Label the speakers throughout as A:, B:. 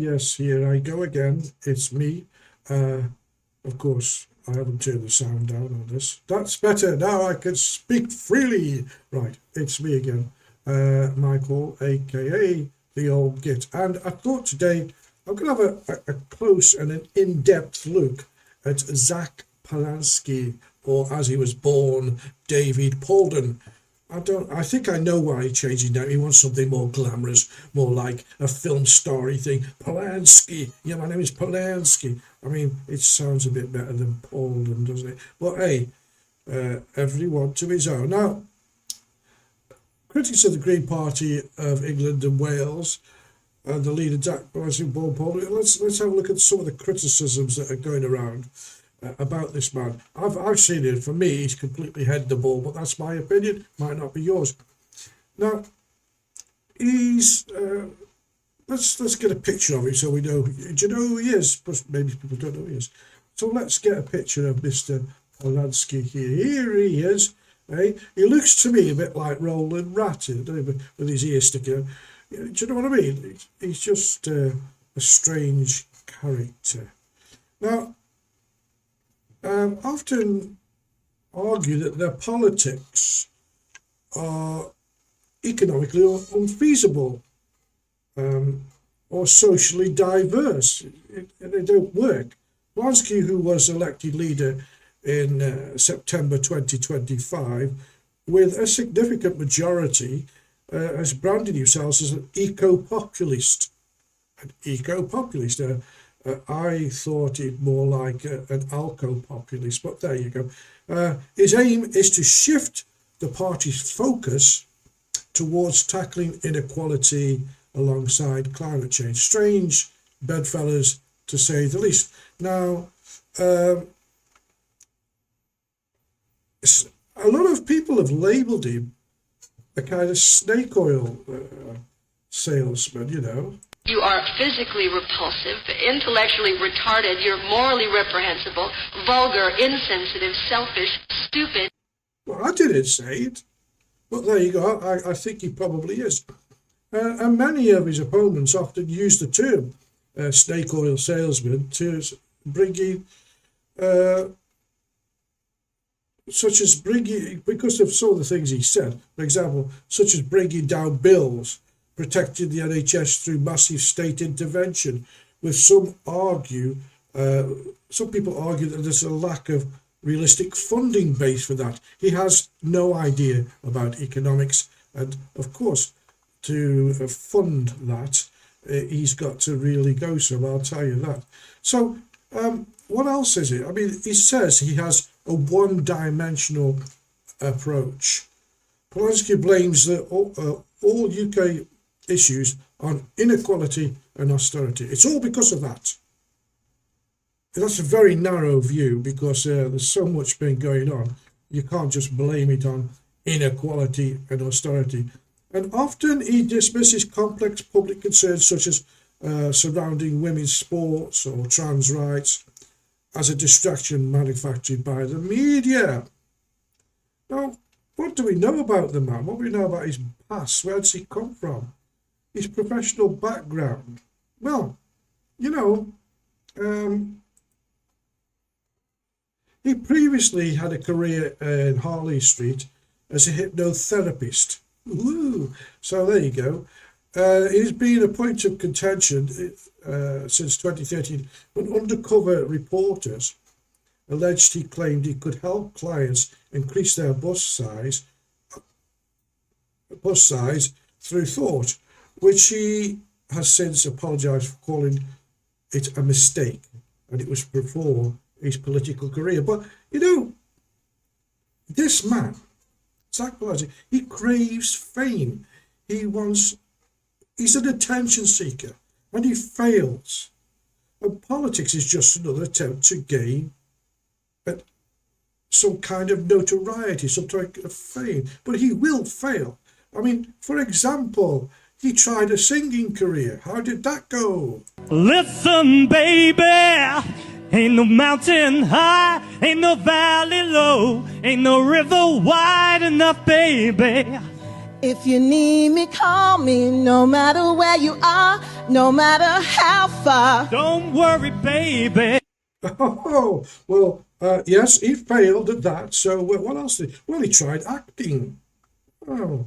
A: yes, here I go again. It's me. Of course, I haven't turned the sound down on this. That's better. Now I can speak freely. Right, it's me again. Michael, aka the old Git. And I thought today I'm going to have a close and an in-depth look at Zack Polanski, or as he was born, David Paulden. I think I know why he changed his name. He wants something more glamorous, more like a film story thing. Polanski. Yeah, my name is Polanski. I mean, it sounds a bit better than Paulden, doesn't it? But hey, everyone to his own. Now, critics of the Green Party of England and Wales and the leader Zack Polanski, Paulden. Let's have a look at some of the criticisms that are going around about this man. I've seen it. For me, he's completely head the ball, but that's my opinion. Might not be yours. Now, he's let's get a picture of him so we know. Do you know who he is? But maybe people don't know who he is. So let's get a picture of Mr. Polanski here. Here he is. Eh? He looks to me a bit like Roland Rat, with his ears sticking out. Do you know what I mean? He's just a strange character. Now, often argue that their politics are economically unfeasible or socially diverse. They don't work. Polanski, who was elected leader in September 2025 with a significant majority, has branded himself as an eco-populist. An eco-populist. I thought it more like an alco-populist, but there you go. His aim is to shift the party's focus towards tackling inequality alongside climate change. Strange bedfellows, to say the least. Now, a lot of people have labelled him a kind of snake oil salesman, you know.
B: You are physically repulsive, intellectually retarded, you're morally reprehensible, vulgar, insensitive, selfish, stupid.
A: Well, I didn't say it, but there you go. I think he probably is. And many of his opponents often use the term snake oil salesman to bring in, because of some of the things he said, for example, such as bringing down bills, protecting the NHS through massive state intervention, with some people argue that there's a lack of realistic funding base for that. He has no idea about economics, and of course, to fund that, he's got to really go some, I'll tell you that. So, what else is it? I mean, he says he has a one-dimensional approach. Polanski blames all UK issues on inequality and austerity. It's all because of that. And that's a very narrow view, because there's so much been going on. You can't just blame it on inequality and austerity. And often he dismisses complex public concerns such as surrounding women's sports or trans rights as a distraction manufactured by the media. Now, what do we know about the man? What do we know about his past? Where does he come from? His professional background? Well, you know, he previously had a career in Harley Street as a hypnotherapist. Ooh. So there you go. He's been a point of contention since 2013 when undercover reporters alleged he claimed he could help clients increase their bus size through thought, which he has since apologised for calling it a mistake, and it was before his political career. But, you know, this man, Zack Polanski, he craves fame. He's an attention seeker, and he fails. And politics is just another attempt to gain some kind of notoriety, some type of fame. But he will fail. I mean, for example, he tried a singing career. How did that go?
C: Listen, baby, ain't no mountain high, ain't no valley low, ain't no river wide enough, baby.
D: If you need me, call me, no matter where you are. no matter how far.
C: Don't worry, baby.
A: Oh, well, yes, he failed at that. So what else did he? Well, he tried acting. Oh,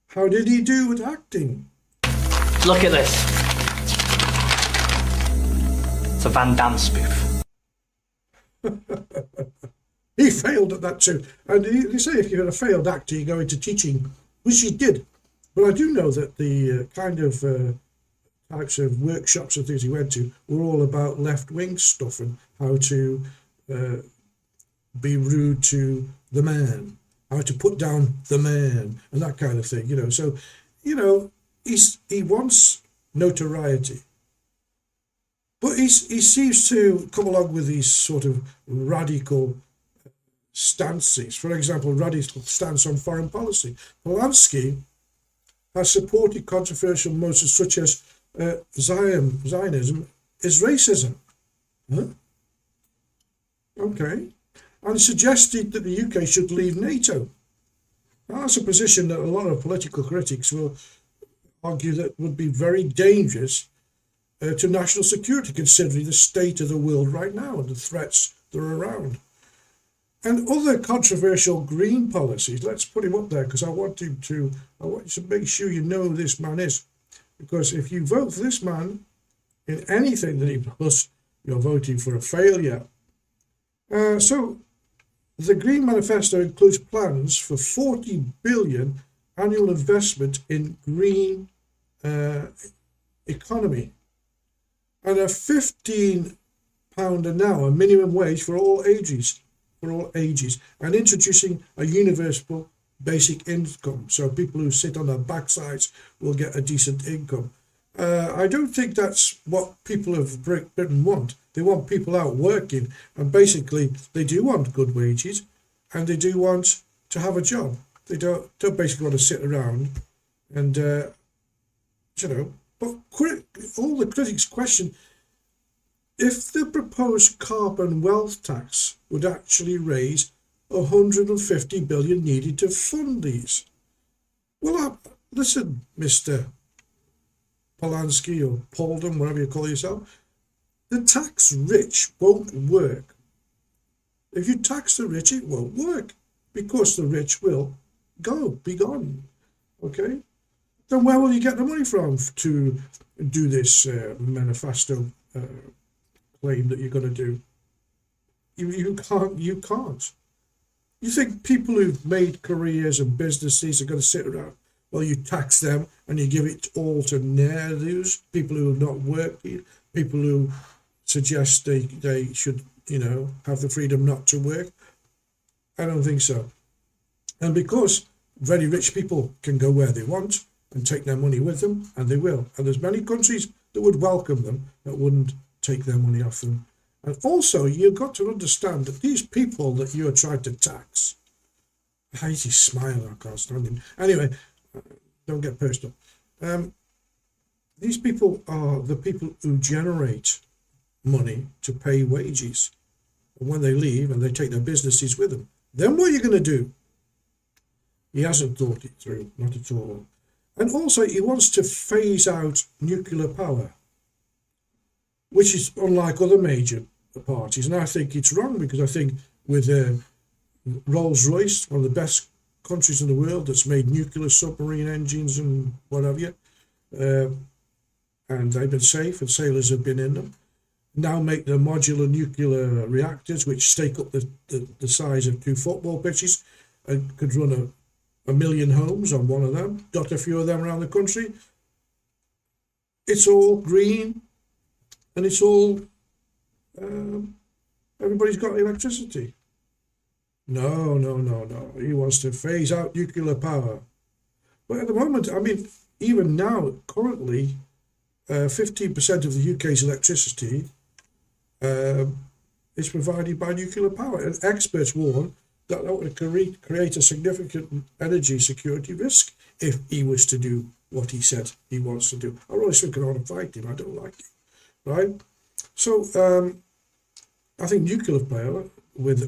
A: how did he do with acting?
E: Look at this. It's a Van Damme spoof.
A: He failed at that too. And they say if you're a failed actor, you go into teaching, which he did. But I do know that the kind of types of workshops and things he went to were all about left-wing stuff and how to be rude to the man, how to put down the man, and that kind of thing, you know. So, you know, he wants notoriety. But he seems to come along with these sort of radical stances. For example, radical stance on foreign policy. Polanski has supported controversial motions such as Zionism is racism. Huh? Okay. And suggested that the UK should leave NATO. Now, that's a position that a lot of political critics will argue that would be very dangerous to national security, considering the state of the world right now and the threats that are around. And other controversial green policies, let's put him up there because I want you to make sure you know who this man is. Because if you vote for this man in anything that he does, you're voting for a failure. So the Green Manifesto includes plans for 40 billion annual investment in green economy and a £15 an hour minimum wage for all ages, and introducing a universal basic income, so people who sit on their backsides will get a decent income. I don't think that's what people of Britain want. They want people out working, and basically they do want good wages, and they do want to have a job. They don't basically want to sit around and, you know. But all the critics question if the proposed carbon wealth tax would actually raise 150 billion needed to fund these. Well, listen, Mr. Polanski or Paulden, whatever you call yourself, the tax rich won't work. If you tax the rich, it won't work because the rich will be gone. Okay? Then where will you get the money from to do this manifesto claim that you're going to do? You can't. You think people who've made careers and businesses are going to sit around while you tax them and you give it all to ne'er-do-wells, people who have not worked, people who suggest they should, you know, have the freedom not to work? I don't think so. And because very rich people can go where they want and take their money with them, and they will. And there's many countries that would welcome them, that wouldn't take their money off them. And also, you've got to understand that these people that you're trying to tax, I hate his smile, I can't stand him. Anyway, don't get personal. These people are the people who generate money to pay wages. And when they leave and they take their businesses with them, then what are you going to do? He hasn't thought it through, not at all. And also, he wants to phase out nuclear power, which is unlike other major parties. And I think it's wrong, because I think with Rolls-Royce, one of the best countries in the world that's made nuclear submarine engines and whatever, and they've been safe and sailors have been in them, now make the modular nuclear reactors which stake up the size of 2 football pitches and could run a million homes on one of them, dot a few of them around the country. It's all green, and it's all everybody's got electricity. No. He wants to phase out nuclear power. But at the moment, I mean, even now, currently, 15% of the UK's electricity is provided by nuclear power. And experts warn that would create a significant energy security risk if he was to do what he said he wants to do. I really think I want to fight him. I don't like him. Right? So I think nuclear power with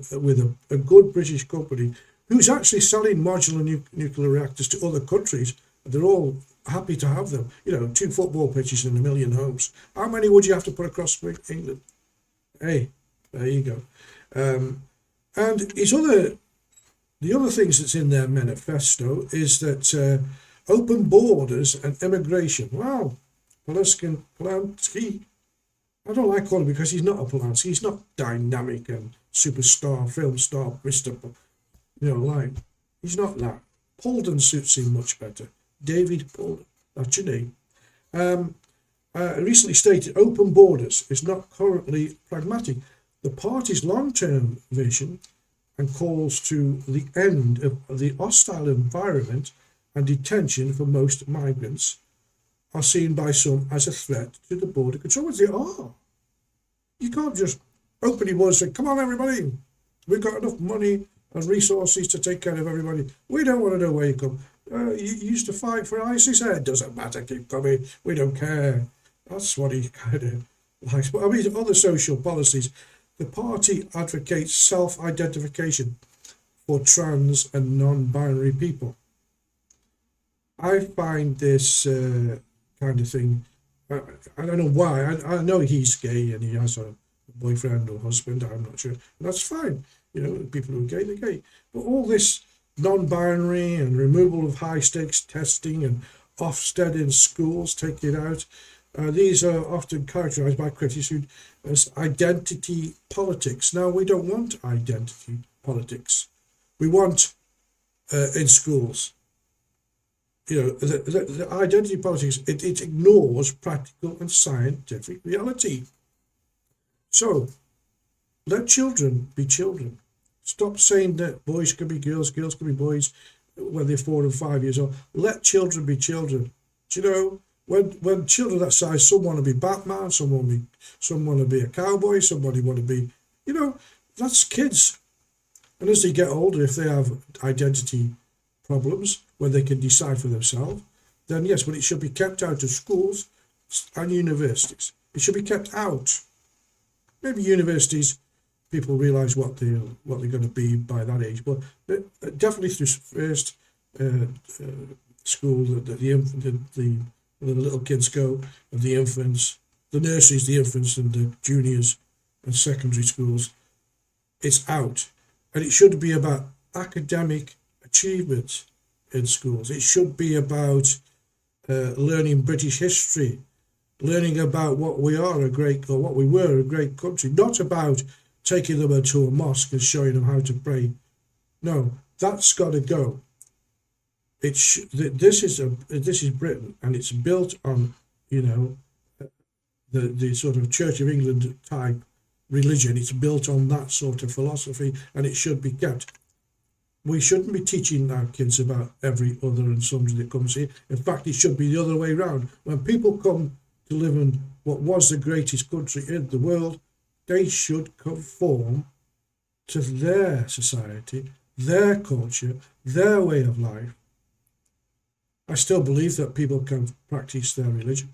A: a good British company who's actually selling modular nuclear reactors to other countries, they're all happy to have them. 2 football pitches and 1 million homes. How many would you have to put across England? Hey, there you go. And the other things that's in their manifesto is that open borders and immigration. Wow, Polanski. I don't like calling him because he's not a Polanski. He's not dynamic and superstar, film star, Mr. He's not that. Paulden suits him much better. David Paulden, that's your name. Recently stated open borders is not currently pragmatic. The party's long-term vision and calls to the end of the hostile environment and detention for most migrants are seen by some as a threat to the border control. They are. You can't just open your borders and say, come on everybody, we've got enough money and resources to take care of everybody. We don't want to know where you come. You used to fight for ISIS. It doesn't matter, keep coming, we don't care. That's what he kind of likes. But I mean, other social policies. The party advocates self-identification for trans and non-binary people. I find this kind of thing, I don't know why. I know he's gay and he has a boyfriend or husband, I'm not sure. And that's fine. People who are gay, they're gay. But all this non-binary and removal of high-stakes testing and Ofsted in schools, take it out. These are often characterised by critics as identity politics. Now, we don't want identity politics. We want, in schools, the identity politics, it ignores practical and scientific reality. So, let children be children. Stop saying that boys can be girls, girls can be boys when they're 4 and 5 years old. Let children be children. Do when children that size, some want to be Batman, some want to be a cowboy, somebody want to be, that's kids. And as they get older, if they have identity problems where they can decide for themselves, then yes, but it should be kept out of schools and universities. It should be kept out. Maybe universities, people realise what they're going to be by that age, but definitely through first school, the little kids go, and the infants, the nurseries, the infants and the juniors and secondary schools, it's out. And it should be about academic achievement in schools. It should be about learning British history, learning about what we were a great country, not about taking them into a mosque and showing them how to pray. No, that's got to go. This is Britain, and it's built on the sort of Church of England type religion. It's built on that sort of philosophy, and it should be kept. We shouldn't be teaching our kids about every other and sundry that comes here. In fact, it should be the other way around. When people come to live in what was the greatest country in the world, they should conform to their society, their culture, their way of life. I still believe that people can practice their religion.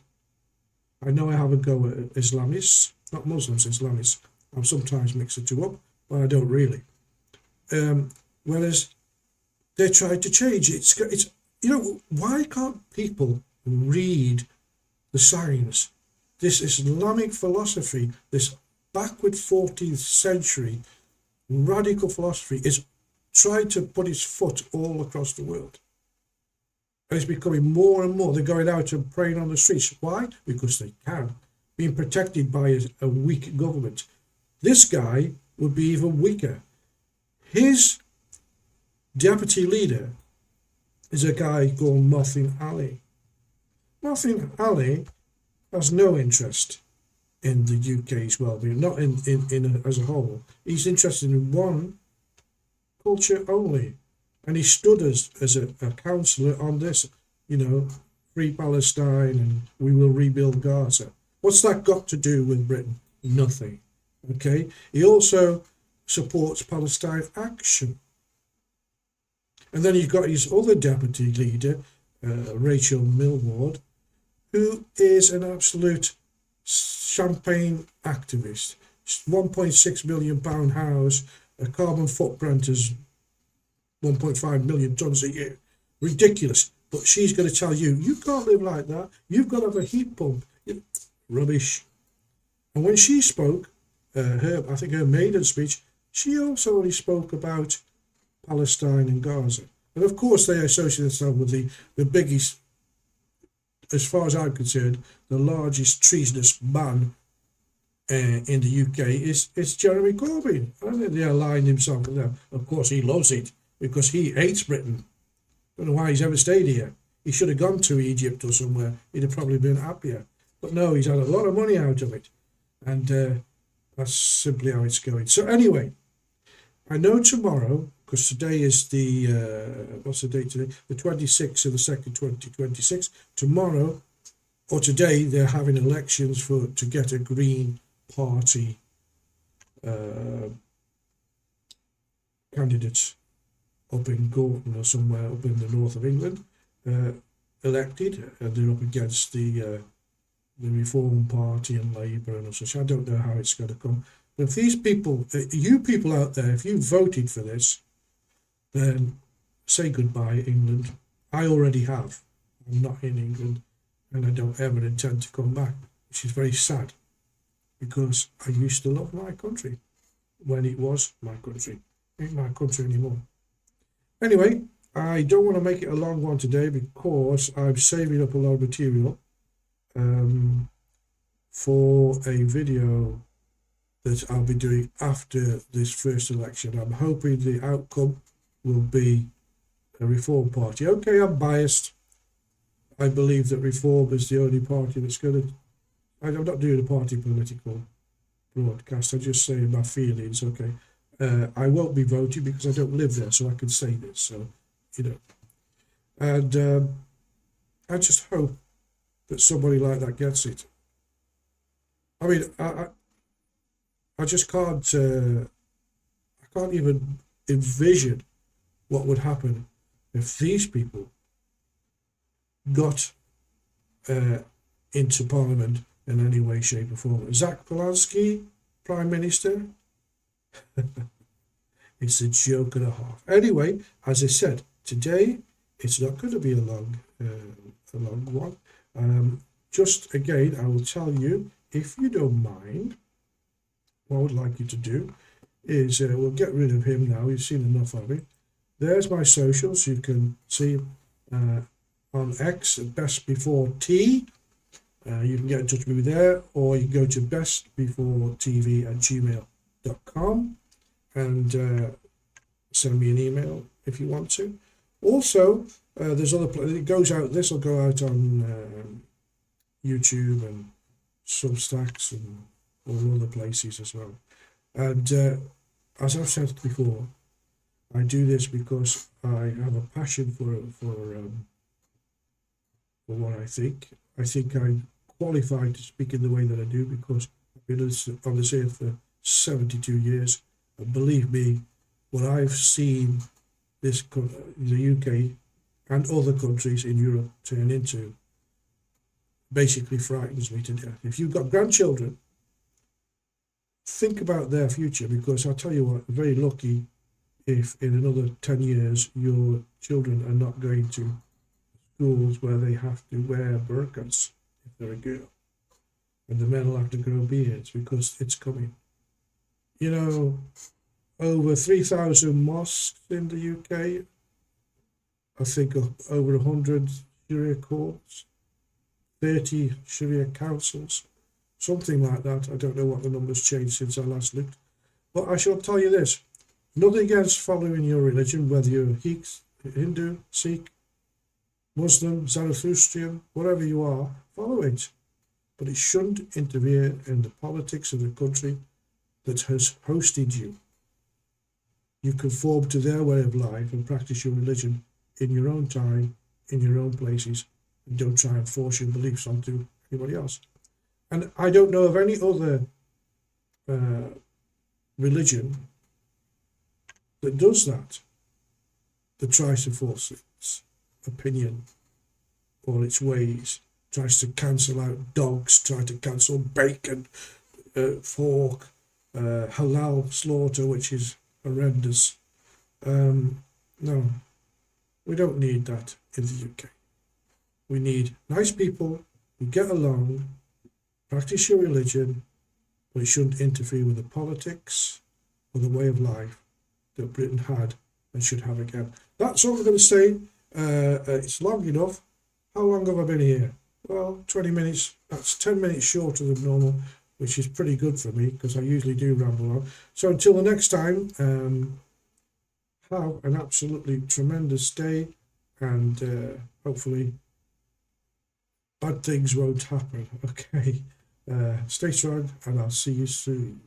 A: I know I have a go at Islamists, not Muslims, Islamists. I sometimes mix the two up, but I don't really. Whereas they try to change it. Why can't people read the signs? This Islamic philosophy, this backward 14th century radical philosophy is trying to put its foot all across the world. And it's becoming more and more. They're going out and praying on the streets. Why? Because they can. Being protected by a weak government. This guy would be even weaker. His deputy leader is a guy called Muffin Ali. Muffin Ali has no interest in the UK's well-being, not in as a whole. He's interested in one culture only. And he stood as a councillor on this, Free Palestine and we will rebuild Gaza. What's that got to do with Britain? Nothing. Okay? He also supports Palestine Action. And then you've got his other deputy leader, Rachel Millward, who is an absolute champagne activist. £1.6 million house, a carbon footprint is 1.5 million tonnes a year. Ridiculous. But she's going to tell you, you can't live like that. You've got to have a heat pump. Rubbish. And when she spoke, I think her maiden speech, she also only spoke about Palestine and Gaza. And of course they associate themselves with the biggest, as far as I'm concerned, the largest treasonous man in the UK is Jeremy Corbyn. And they aligned himself with them. Of course he loves it because he hates Britain. Don't know why he's ever stayed here. He should have gone to Egypt or somewhere. He'd have probably been happier. But no, he's had a lot of money out of it. And that's simply how it's going. So anyway, I know tomorrow, because today is the, what's the date today? The 26th of the 2nd, 2026. Tomorrow, or today, they're having elections to get a Green Party candidates up in Gorton or somewhere up in the north of England elected, and they're up against the Reform Party and Labour and such. I don't know how it's going to come. But if these people, you people out there, if you voted for this, then say goodbye, England. I already have. I'm not in England, and I don't ever intend to come back, which is very sad, because I used to love my country when it was my country. It ain't my country anymore. Anyway, I don't want to make it a long one today because I'm saving up a lot of material for a video that I'll be doing after this first election. I'm hoping the outcome will be a Reform Party. Okay, I'm biased. I believe that Reform is the only party that's going to... I'm not doing a party political broadcast. I'm just saying my feelings, okay. I won't be voting because I don't live there, so I can say this. So, you know. And I just hope that somebody like that gets it. I mean, I just can't... I can't even envision what would happen if these people got into Parliament in any way, shape or form. Zack Polanski, Prime Minister? It's a joke and a half. Anyway, as I said, today it's not going to be a long one. Just again, I will tell you, if you don't mind, what I would like you to do is we'll get rid of him now. You've seen enough of it. There's my socials. You can see on X, Best Before T. You can get in touch with me there, or you can go to bestbeforetv@gmail.com and send me an email if you want to. Also, there's other it goes out. This will go out on YouTube and Substacks and all other places as well. And as I've said before, I do this because I have a passion for what I think. I think I'm qualified to speak in the way that I do because I've been on this earth for 72 years. And believe me, what I've seen the UK and other countries in Europe turn into basically frightens me to death. If you've got grandchildren, think about their future, because I'll tell you what, very lucky if in another 10 years your children are not going to schools where they have to wear burqas if they're a girl, and the men will have to grow beards, because it's coming. You know, over 3,000 mosques in the UK, I think over 100 Sharia courts, 30 Sharia councils, something like that. I don't know what the numbers changed since I last looked. But I shall tell you this, nothing against following your religion, whether you're Hindu, Sikh, Muslim, Zoroastrian, whatever you are, follow it. But it shouldn't interfere in the politics of the country that has hosted you. You conform to their way of life and practice your religion in your own time, in your own places, and don't try and force your beliefs onto anybody else. And I don't know of any other religion that does that tries to force its opinion or its ways, tries to cancel out dogs, try to cancel bacon, pork, halal slaughter, which is horrendous. No, we don't need that in the UK. We need nice people who get along, practice your religion, but it shouldn't interfere with the politics or the way of life that Britain had and should have again. That's all I'm going to say. It's long enough. How long have I been here? Well, 20 minutes. That's 10 minutes shorter than normal, which is pretty good for me because I usually do ramble on. So until the next time, have an absolutely tremendous day, and hopefully bad things won't happen. Okay. Stay strong, and I'll see you soon.